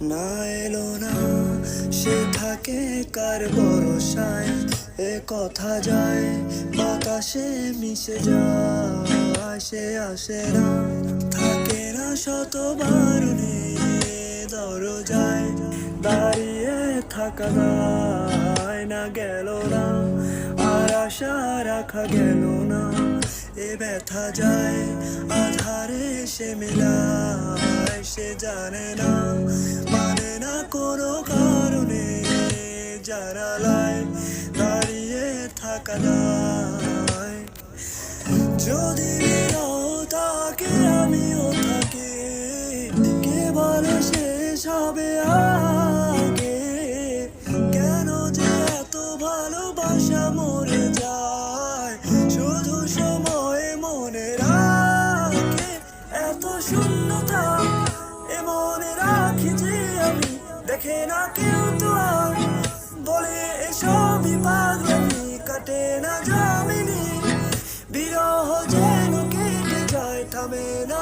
না এলো না, সে থাকে কার ভরসায়, এ কথা যায় বাতাসে মিশে যায়, সে আসে না, থাকে না শত বারণে দরজায়, দাঁড়িয়ে থাকা যায় না, গেল না আর আশা রাখা গেল না, এ ব্যথা যায় আধারে সে মেলায়, সে জানে না মানে না কোনো কারণে, জানালায় দাঁড়িয়ে থাকা যায়। যদি নাও তাকে আমিও থাকি, কে বলে শেষ হবে আগে, কেন যে এত ভালোবাসা মরে যায়, শুধু সময় মনে রাখে এত শূন্যতা, এ মনে রাখি যে আমি, দেখে না কেউ তো আর, বলে এসবই পাগলামি, কাটে না যামিনী, বিরহ যেন কেটে যায় থামে না।